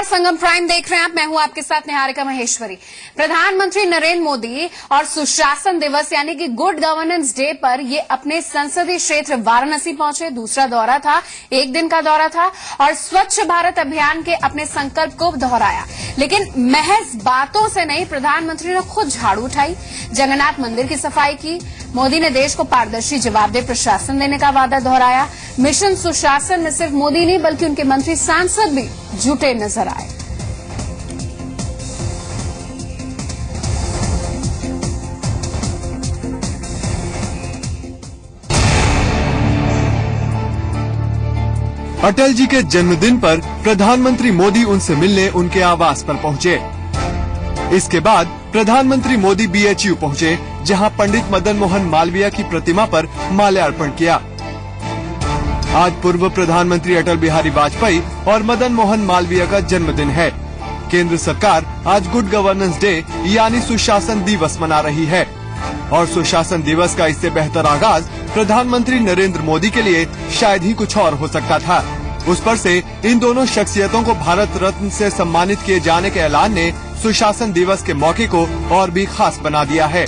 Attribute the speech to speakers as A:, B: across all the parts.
A: संगम prime देख रहे हैं आप। मैं हूं आपके साथ निहारिका महेश्वरी। प्रधानमंत्री नरेंद्र मोदी और सुशासन दिवस यानी कि गुड गवर्नेंस डे पर ये अपने संसदीय क्षेत्र वाराणसी पहुंचे। दूसरा दौरा था, एक दिन का दौरा था और स्वच्छ भारत अभियान के अपने संकल्प को दोहराया। लेकिन महज बातों से नहीं, प्रधानमंत्री ने खुद झाड़ू उठाई, जगन्नाथ मंदिर की सफाई की। मोदी ने देश को पारदर्शी जवाबदेह प्रशासन देने का वादा दोहराया। मिशन सुशासन में सिर्फ मोदी नहीं बल्कि उनके मंत्री सांसद भी जुटे नजर आए।
B: अटल जी के जन्मदिन पर प्रधानमंत्री मोदी उनसे मिलने उनके आवास पर पहुंचे। इसके बाद प्रधानमंत्री मोदी BHU पहुंचे, जहां पंडित मदन मोहन मालवीय की प्रतिमा पर माल्यार्पण किया। आज पूर्व प्रधानमंत्री अटल बिहारी वाजपेयी और मदन मोहन मालवीय का जन्मदिन है। केंद्र सरकार आज गुड गवर्नेंस डे यानी सुशासन दिवस मना रही है और सुशासन दिवस का इससे बेहतर आगाज प्रधानमंत्री नरेंद्र मोदी के लिए शायद ही कुछ और हो सकता था। उस पर से इन दोनों शख्सियतों को भारत रत्न से सम्मानित किए जाने के ऐलान ने सुशासन दिवस के मौके को और भी खास बना दिया है।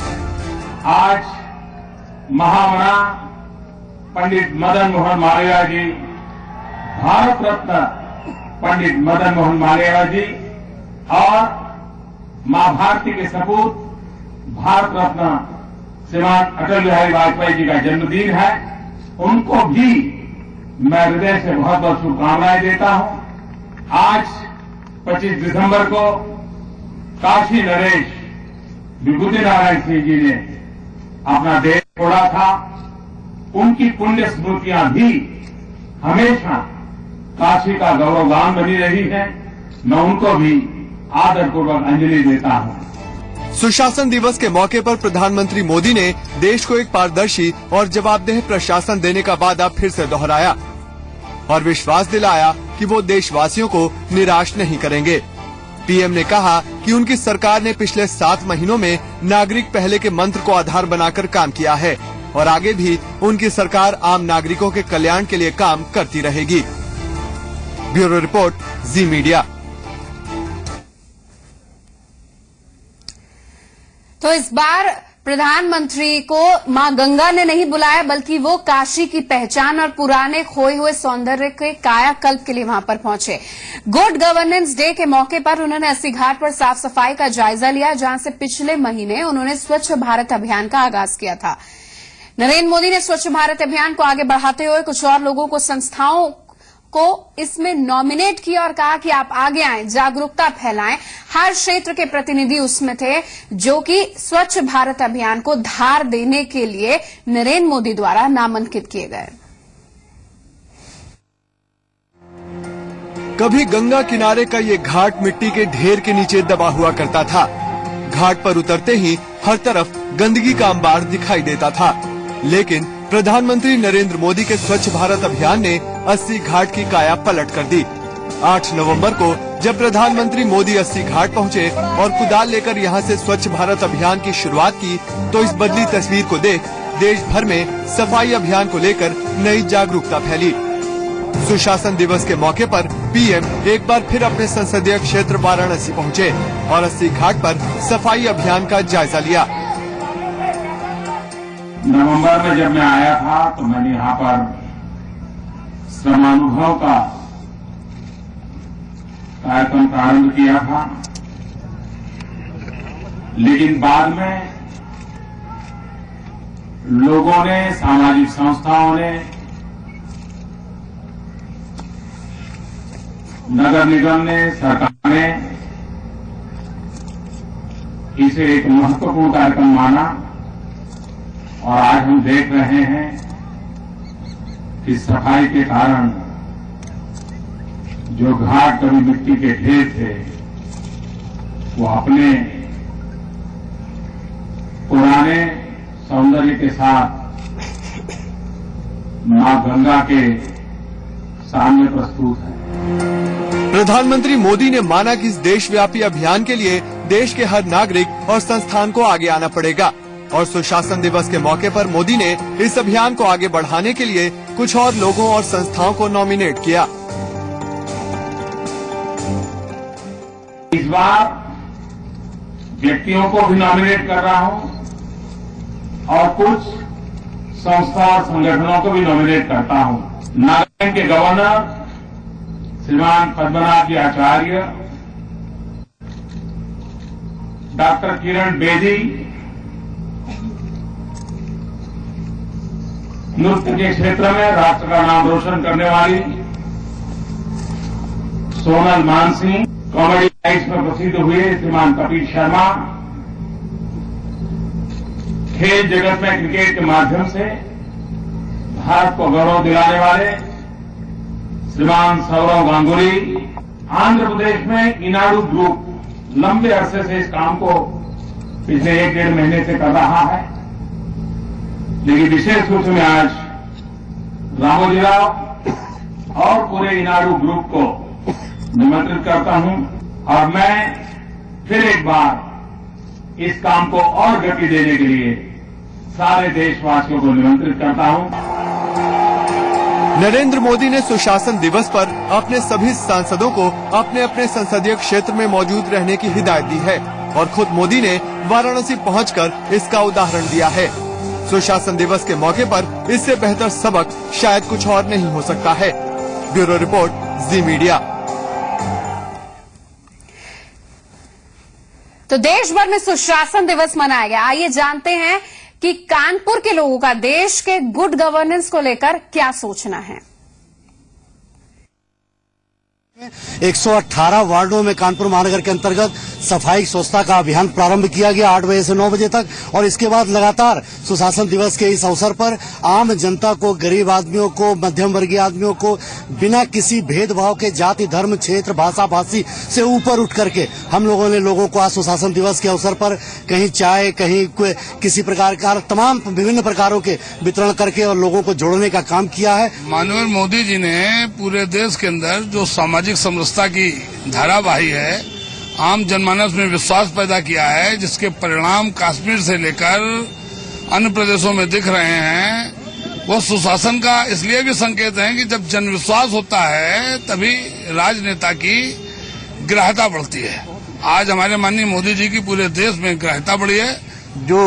C: आज महामना पंडित मदन मोहन मालवीय जी, भारत रत्न पंडित मदन मोहन मालवीय जी और मां भारती के सपूत भारत रत्न श्रीमान अटल बिहारी वाजपेयी जी का जन्मदिन है। उनको भी मैं हृदय से बहुत बहुत शुभकामनाएं देता हूं। आज 25 दिसंबर को काशी नरेश विभूति नारायण सिंह जी ने अपना देह छोड़ा था। उनकी पुण्य स्मृतियां भी हमेशा काशी का गौरवगान बनी रही है। मैं उनको भी आदरपूर्वक अंजलि देता हूं।
B: सुशासन दिवस के मौके पर प्रधानमंत्री मोदी ने देश को एक पारदर्शी और जवाबदेह प्रशासन देने का वादा फिर से दोहराया और विश्वास दिलाया कि वो देशवासियों को निराश नहीं करेंगे। पीएम ने कहा कि उनकी सरकार ने पिछले 7 महीनों में नागरिक पहले के मंत्र को आधार बनाकर काम किया है और आगे भी उनकी सरकार आम नागरिकों के कल्याण के लिए काम करती रहेगी। ब्यूरो रिपोर्ट, जी मीडिया।
A: तो इस बार प्रधानमंत्री को मां गंगा ने नहीं बुलाया बल्कि वो काशी की पहचान और पुराने खोए हुए सौंदर्य के कायाकल्प के लिए वहां पर पहुंचे। गुड गवर्नेंस डे के मौके पर उन्होंने अस्सी घाट पर साफ सफाई का जायजा लिया, जहां से पिछले महीने उन्होंने स्वच्छ भारत अभियान का आगाज किया था। नरेंद्र मोदी ने स्वच्छ भारत अभियान को आगे बढ़ाते हुए कुछ और लोगों को, संस्थाओं को इसमें नॉमिनेट किया और कहा कि आप आगे आएं, जागरूकता फैलाएं। हर क्षेत्र के प्रतिनिधि उसमें थे जो कि स्वच्छ भारत अभियान को धार देने के लिए नरेंद्र मोदी द्वारा नामांकित किए गए।
B: कभी गंगा किनारे का ये घाट मिट्टी के ढेर के नीचे दबा हुआ करता था। घाट पर उतरते ही हर तरफ गंदगी का अंबार दिखाई देता था, लेकिन प्रधानमंत्री नरेंद्र मोदी के स्वच्छ भारत अभियान ने 80 घाट की काया पलट कर दी। 8 नवंबर को जब प्रधानमंत्री मोदी 80 घाट पहुंचे और कुदाल लेकर यहां से स्वच्छ भारत अभियान की शुरुआत की, तो इस बदली तस्वीर को देख देश भर में सफाई अभियान को लेकर नई जागरूकता फैली। सुशासन दिवस के मौके पर पीएम एक बार फिर अपने संसदीय क्षेत्र वाराणसी पहुंचे और 80 घाट पर सफाई अभियान का जायजा लिया।
C: नवंबर में जब मैं आया था तो मैंने यहाँ पर श्रमानुभव का कार्यक्रम प्रारंभ किया था, लेकिन बाद में लोगों ने, सामाजिक संस्थाओं ने, नगर निगम ने, सरकार ने इसे एक महत्वपूर्ण कार्यक्रम माना और आज हम देख रहे हैं कि सफाई के कारण जो घाट कभी मिट्टी के ढेर थे, वो अपने पुराने सौंदर्य के साथ मां गंगा के सामने प्रस्तुत है।
B: प्रधानमंत्री मोदी ने माना कि इस देशव्यापी अभियान के लिए देश के हर नागरिक और संस्थान को आगे आना पड़ेगा और सुशासन दिवस के मौके पर मोदी ने इस अभियान को आगे बढ़ाने के लिए कुछ और लोगों और संस्थाओं को नॉमिनेट किया।
C: इस बार व्यक्तियों को भी नॉमिनेट कर रहा हूं और कुछ संस्था और संगठनों को भी नॉमिनेट करता हूं। नागालैंड के गवर्नर श्रीमान पद्मनाभ जी आचार्य, डॉक्टर किरण बेदी, नृत्य के क्षेत्र में राष्ट्र का नाम रोशन करने वाली सोनल मानसिंह, कॉमेडी नाइट्स में प्रसिद्ध हुए श्रीमान कपिल शर्मा, खेल जगत में क्रिकेट के माध्यम से भारत को गौरव दिलाने वाले श्रीमान सौरव गांगुली, आंध्र प्रदेश में इनाडू ग्रुप लंबे अरसे से इस काम को पिछले 1-1.5 महीने से कर रहा है, लेकिन विशेष रूप से मैं आज रामोजीराव और पूरे इनाडू ग्रुप को निमंत्रित करता हूं और मैं फिर एक बार इस काम को और गति देने के लिए सारे देशवासियों को निमंत्रित करता हूं।
B: नरेंद्र मोदी ने सुशासन दिवस पर अपने सभी सांसदों को अपने अपने संसदीय क्षेत्र में मौजूद रहने की हिदायत दी है और खुद मोदी ने वाराणसी पहुंचकर इसका उदाहरण दिया है। सुशासन दिवस के मौके पर इससे बेहतर सबक शायद कुछ और नहीं हो सकता है। ब्यूरो रिपोर्ट, जी मीडिया।
A: तो देश भर में सुशासन दिवस मनाया गया। आइए जानते हैं कि कानपुर के लोगों का देश के गुड गवर्नेंस को लेकर क्या सोचना है।
D: 118 वार्डों में कानपुर महानगर के अंतर्गत सफाई स्वच्छता का अभियान प्रारंभ किया गया 8 बजे से 9 बजे तक और इसके बाद लगातार सुशासन दिवस के इस अवसर पर आम जनता को, गरीब आदमियों को, मध्यम वर्गीय आदमियों को बिना किसी भेदभाव के जाति, धर्म, क्षेत्र, भाषा, भाषी से ऊपर उठ करके हम लोगों ने लोगों को आज सुशासन दिवस के अवसर पर कहीं चाय, कहीं किसी प्रकार का तमाम विभिन्न प्रकारों के वितरण करके और लोगों को जोड़ने का काम किया है।
E: माननीय मोदी जी ने पूरे देश के अंदर जो सामाजिक समरसता की धारावाही है, आम जनमानस में विश्वास पैदा किया है, जिसके परिणाम कश्मीर से लेकर अन्य प्रदेशों में दिख रहे हैं। वो सुशासन का इसलिए भी संकेत है कि जब जनविश्वास होता है तभी राजनेता की ग्राह्यता बढ़ती है। आज हमारे माननीय मोदी जी की पूरे देश में ग्राह्यता बढ़ी है।
F: जो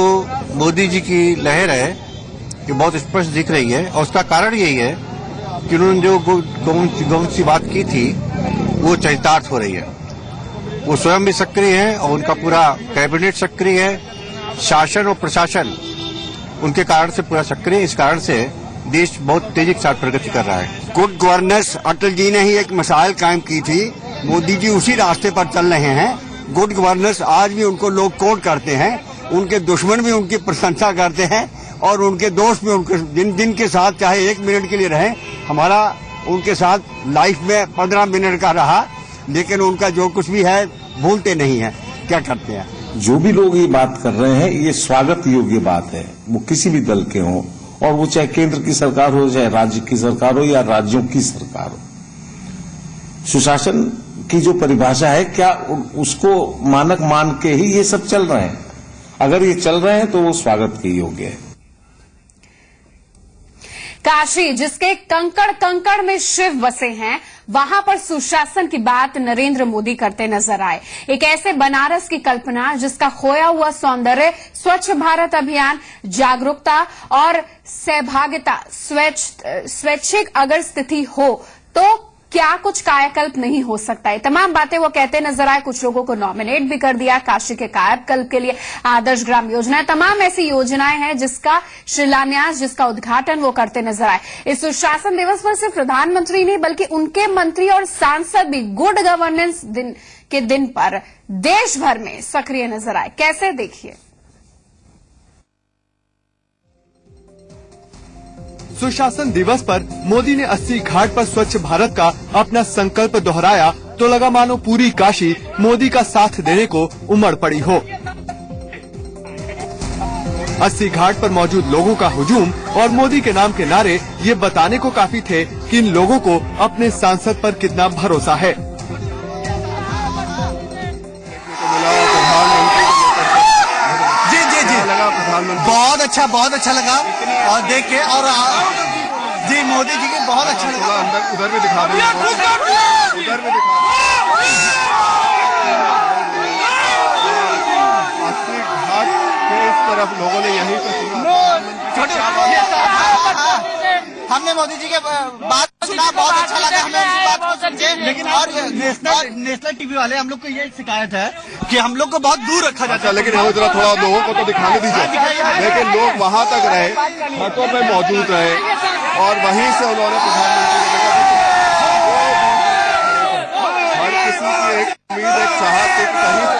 F: मोदी जी की लहर है ये बहुत स्पष्ट दिख रही है और उसका कारण यही है कि उन्होंने जो गवर्नेंस की बात की थी वो चरितार्थ हो रही है। वो स्वयं भी सक्रिय है और उनका पूरा कैबिनेट सक्रिय है। शासन और प्रशासन उनके कारण से पूरा सक्रिय, इस कारण से देश बहुत तेजी के साथ प्रगति कर रहा है।
G: गुड गवर्नेंस अटल जी ने ही एक मिसाल कायम की थी, मोदी जी उसी रास्ते पर चल रहे हैं। गुड गवर्नेंस आज भी उनको लोग कोट करते हैं, उनके दुश्मन भी उनकी प्रशंसा करते हैं और उनके दोस्त भी उनके दिन के साथ चाहे 1 मिनट के लिए रहें। हमारा उनके साथ लाइफ में 15 मिनट का रहा, लेकिन उनका जो कुछ भी है भूलते नहीं है। क्या करते हैं,
H: जो भी लोग ये बात कर रहे हैं ये स्वागत योग्य बात है, वो किसी भी दल के हों और वो चाहे केंद्र की सरकार हो, चाहे राज्य की सरकार हो या राज्यों की सरकार हो। सुशासन की जो परिभाषा है, क्या उसको मानक मान के ही ये सब चल रहे हैं? अगर ये चल रहे हैं तो वो स्वागत के योग्य है।
A: काशी, जिसके कंकड़ कंकड़ में शिव बसे हैं, वहां पर सुशासन की बात नरेंद्र मोदी करते नजर आए। एक ऐसे बनारस की कल्पना जिसका खोया हुआ सौंदर्य, स्वच्छ भारत अभियान, जागरूकता और सहभागिता, स्वैच्छिक अगर स्थिति हो तो क्या कुछ कायाकल्प नहीं हो सकता है। तमाम बातें वो कहते नजर आए। कुछ लोगों को नॉमिनेट भी कर दिया काशी के कायाकल्प के लिए। आदर्श ग्राम योजना, तमाम ऐसी योजनाएं हैं जिसका शिलान्यास, जिसका उद्घाटन वो करते नजर आए। इस सुशासन दिवस पर सिर्फ प्रधानमंत्री नहीं बल्कि उनके मंत्री और सांसद भी गुड गवर्नेंस के दिन पर देश भर में सक्रिय नजर आए। कैसे, देखिए।
B: सुशासन दिवस पर मोदी ने 80 घाट पर स्वच्छ भारत का अपना संकल्प दोहराया तो लगा मानो पूरी काशी मोदी का साथ देने को उमड़ पड़ी हो। 80 घाट पर मौजूद लोगों का हुजूम और मोदी के नाम के नारे ये बताने को काफी थे कि इन लोगों को अपने सांसद पर कितना भरोसा है।
D: बहुत अच्छा लगा और देख के, और जी मोदी जी के बहुत अच्छा लगा।
B: अंदर उधर भी दिखा दो, उधर भी दिखा दो। इस तरफ लोगों ने यहीं पे सुना।
I: हमने मोदी जी के बात सुना, बहुत अच्छा लगा हमें उनकी बात को सुन के। लेकिन और नेशनल टीवी वाले हम लोग को ये शिकायत है कि हम लोग को बहुत दूर रखा जाता है।
B: लेकिन हम जरा थोड़ा लोगों को तो दिखाने दीजिए। लेकिन लोग वहां तक रहे, छतों पे मौजूद रहे और वहीं से उन्होंने प्रधानमंत्री हर किसी की एक उम्मीद, एक चाहत कहीं से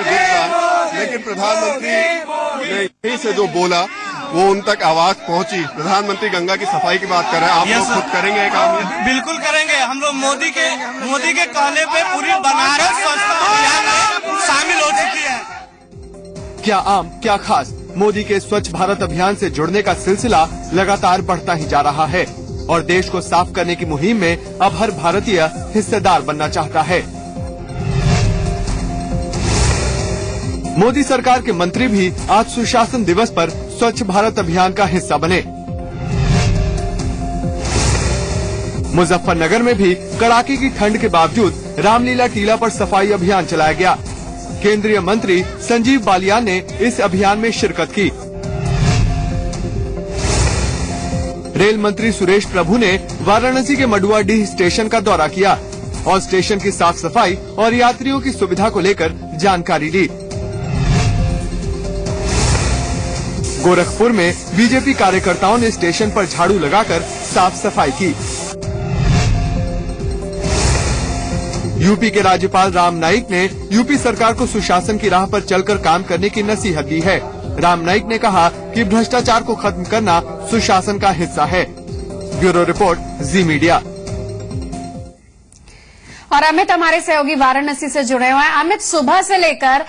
B: दिख रहा, लेकिन प्रधानमंत्री ने यहीं से जो बोला वो उन तक आवाज पहुंची। प्रधानमंत्री गंगा की सफाई की बात कर रहे हैं, आप लोग खुद करेंगे ये काम?
I: बिल्कुल करेंगे। हम लोग मोदी के कहने पे पूरी बनारस स्वच्छता अभियान में शामिल हो चुकी है।
B: क्या आम क्या खास, मोदी के स्वच्छ भारत अभियान से जुड़ने का सिलसिला लगातार बढ़ता ही जा रहा है और देश को साफ करने की मुहिम में अब हर भारतीय हिस्सेदार बनना चाहता है। मोदी सरकार के मंत्री भी आज सुशासन दिवस पर स्वच्छ भारत अभियान का हिस्सा बने। मुजफ्फरनगर में भी कड़ाके की ठंड के बावजूद रामलीला टीला पर सफाई अभियान चलाया गया। केंद्रीय मंत्री संजीव बालियान ने इस अभियान में शिरकत की। रेल मंत्री सुरेश प्रभु ने वाराणसी के मडुआडीह स्टेशन का दौरा किया और स्टेशन की साफ सफाई और यात्रियों की सुविधा को लेकर जानकारी ली। गोरखपुर में बीजेपी कार्यकर्ताओं ने स्टेशन पर झाड़ू लगाकर साफ सफाई की। यूपी के राज्यपाल राम नाईक ने यूपी सरकार को सुशासन की राह पर चलकर काम करने की नसीहत दी है। राम नाईक ने कहा कि भ्रष्टाचार को खत्म करना सुशासन का हिस्सा है। ब्यूरो रिपोर्ट, जी मीडिया।
A: और अमित हमारे सहयोगी वाराणसी से जुड़े हुए हैं। अमित, सुबह से लेकर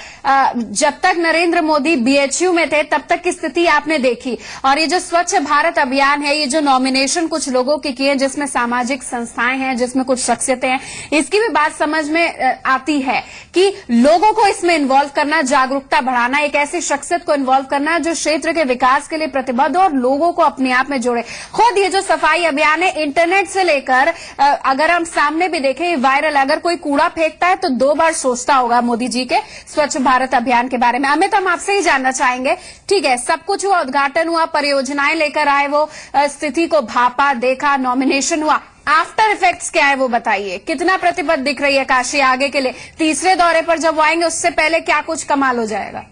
A: जब तक नरेंद्र मोदी बीएचयू में थे तब तक की स्थिति आपने देखी, और ये जो स्वच्छ भारत अभियान है, ये जो नॉमिनेशन कुछ लोगों की किए जिसमें सामाजिक संस्थाएं हैं, जिसमें कुछ शख्सियतें हैं, इसकी भी बात समझ में आती है कि लोगों को इसमें इन्वॉल्व करना, जागरूकता बढ़ाना, एक ऐसी शख्सियत को इन्वॉल्व करना जो क्षेत्र के विकास के लिए प्रतिबद्ध हो और लोगों को अपने आप में जोड़े। खुद ये जो सफाई अभियान है, इंटरनेट से लेकर अगर हम सामने भी देखें वायरल, अगर कोई कूड़ा फेंकता है तो 2 बार सोचता होगा मोदी जी के स्वच्छ भारत अभियान के बारे में। अमित, हम आपसे ही जानना चाहेंगे, ठीक है, सब कुछ हुआ, उद्घाटन हुआ, परियोजनाएं लेकर आए, वो स्थिति को भापा, देखा, नॉमिनेशन हुआ, आफ्टर इफेक्ट्स क्या है वो बताइए। कितना प्रतिबद्ध दिख रही है काशी आगे के लिए? तीसरे दौरे पर जब वो आएंगे उससे पहले क्या कुछ कमाल हो जाएगा?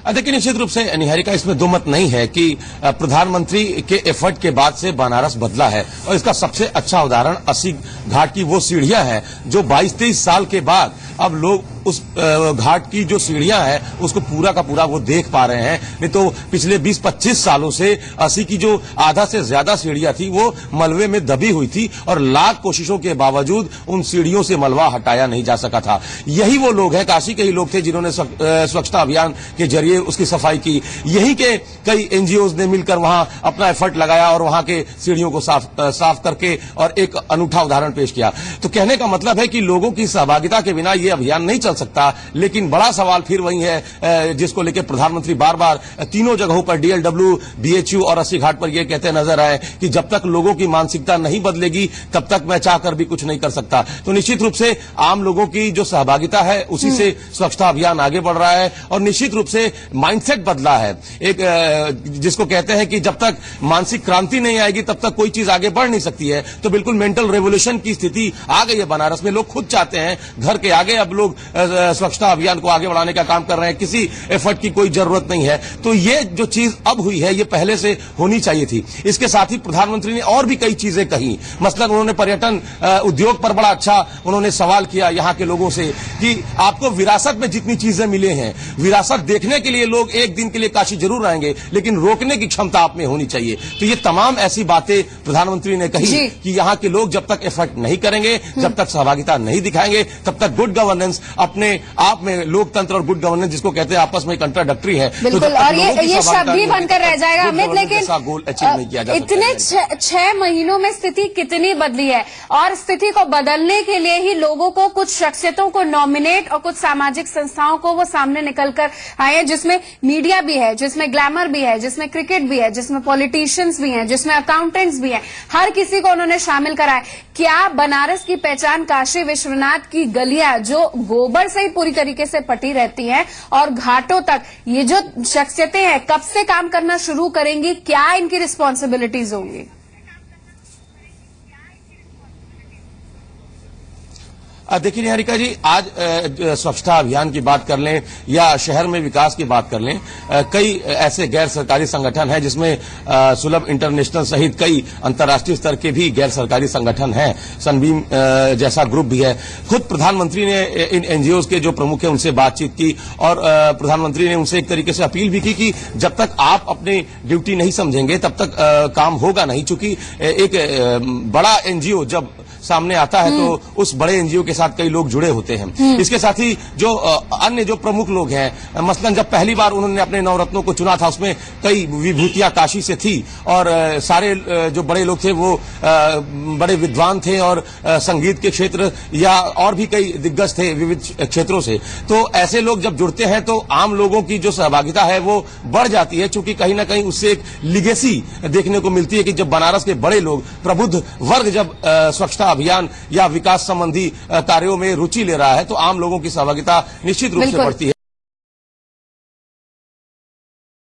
J: देखिए, निश्चित रूप से निहारिका, इसमें दो मत नहीं है कि प्रधानमंत्री के एफर्ट के बाद से बनारस बदला है, और इसका सबसे अच्छा उदाहरण अस्सी घाट की वो सीढ़ियां हैं जो 22-23 साल के बाद अब लोग उस घाट की जो सीढ़ियां हैं उसको पूरा का पूरा वो देख पा रहे हैं। नहीं तो पिछले 20-25 सालों से अस्सी की जो आधा से ज्यादा सीढ़ियां थी वो मलबे में दबी हुई थी और लाख कोशिशों के बावजूद उन सीढ़ियों से मलबा हटाया नहीं जा सका था। यही वो लोग हैं, काशी के ही लोग थे जिन्होंने स्वच्छता अभियान के जरिए उसकी सफाई की। यहीं के कई एनजीओज ने मिलकर वहां अपना एफर्ट लगाया और वहां के सीढ़ियों को साफ करके और एक अनूठा उदाहरण पेश किया। तो कहने का मतलब है कि लोगों की सहभागिता के बिना ये अभियान नहीं चल सकता। लेकिन बड़ा सवाल फिर वही है जिसको लेकर प्रधानमंत्री बार बार तीनों जगहों पर, डीएलडब्ल्यू, बीएचयू और अस्सी घाट पर यह कहते नजर आए कि जब तक लोगों की मानसिकता नहीं बदलेगी तब तक मैं चाहकर भी कुछ नहीं कर सकता। तो निश्चित रूप से आम लोगों की जो सहभागिता है उसी से स्वच्छता अभियान आगे बढ़ रहा है और निश्चित रूप से माइंडसेट बदला है। एक जिसको कहते हैं कि जब तक मानसिक क्रांति नहीं आएगी तब तक कोई चीज आगे बढ़ नहीं सकती है। तो बिल्कुल मेंटल रेवोल्यूशन की स्थिति आ गई है बनारस में। लोग खुद चाहते हैं, घर के आगे अब लोग स्वच्छता अभियान को आगे बढ़ाने का काम कर रहे हैं, किसी एफर्ट की कोई जरूरत नहीं है। तो ये जो चीज अब हुई है ये पहले से होनी चाहिए थी। इसके साथ ही प्रधानमंत्री ने और भी कई चीजें कही। मसलन उन्होंने पर्यटन उद्योग पर बड़ा अच्छा उन्होंने सवाल किया यहाँ के लोगों से कि आपको विरासत में जितनी चीजें मिले हैं, विरासत देखने के लिए लोग एक दिन के लिए काशी जरूर आएंगे, लेकिन रोकने की क्षमता आप में होनी चाहिए। तो ये तमाम ऐसी बातें प्रधानमंत्री ने कही कि यहाँ के लोग जब तक एफर्ट नहीं करेंगे, जब तक सहभागिता नहीं दिखाएंगे, तब तक गुड गवर्नेंस अपने आप में, लोकतंत्र और गुड गवर्नेंस जिसको कहते हैं आपस में कंट्राडिक्टरी है।
A: बिल्कुल, तो और ये शब्द भी बनकर रह जाएगा अमित। लेकिन
J: गोल अचीव नहीं किया जा सकता।
A: इतने 6 महीनों में स्थिति कितनी बदली है, और स्थिति को बदलने के लिए ही लोगों को, कुछ शख्सियतों को नॉमिनेट और कुछ सामाजिक संस्थाओं को वो सामने निकलकर आए हैं, जिसमें मीडिया भी है, जिसमें ग्लैमर भी है, जिसमें क्रिकेट भी है, जिसमें पॉलिटिशियंस भी हैं, जिसमें अकाउंटेंट्स भी हैं। हर किसी को उन्होंने शामिल कराया। क्या बनारस की पहचान काशी विश्वनाथ की गलियां जो गोबर खबर से ही पूरी तरीके से पटी रहती हैं और घाटों तक ये जो शख्सियतें हैं कब से काम करना शुरू करेंगी, क्या इनकी रिस्पॉन्सिबिलिटीज होंगी?
J: देखिए निहारिका जी, आज स्वच्छता अभियान की बात कर लें या शहर में विकास की बात कर लें, कई ऐसे गैर सरकारी संगठन हैं जिसमें सुलभ इंटरनेशनल सहित कई अंतर्राष्ट्रीय स्तर के भी गैर सरकारी संगठन हैं। सनबीम जैसा ग्रुप भी है। खुद प्रधानमंत्री ने इन एनजीओ के जो प्रमुख हैं उनसे बातचीत की और प्रधानमंत्री ने उनसे एक तरीके से अपील भी की कि जब तक आप अपनी ड्यूटी नहीं समझेंगे तब तक काम होगा नहीं। चूंकि एक बड़ा एनजीओ जब सामने आता है तो उस बड़े एनजीओ के साथ कई लोग जुड़े होते हैं। इसके साथ ही जो अन्य जो प्रमुख लोग हैं, मसलन जब पहली बार उन्होंने अपने नवरत्नों को चुना था उसमें कई विभूतियां काशी से थी और सारे जो बड़े लोग थे वो बड़े विद्वान थे और संगीत के क्षेत्र या और भी कई दिग्गज थे विविध क्षेत्रों से। तो ऐसे लोग जब जुड़ते हैं तो आम लोगों की जो सहभागिता है वो बढ़ जाती है, चूंकि कहीं ना कहीं उससे एक लिगेसी देखने को मिलती है कि जब बनारस के बड़े लोग, प्रबुद्ध वर्ग जब स्वच्छता अभियान या विकास संबंधी कार्यों में रुचि ले रहा है तो आम लोगों की सहभागिता निश्चित रूप से बढ़ती है।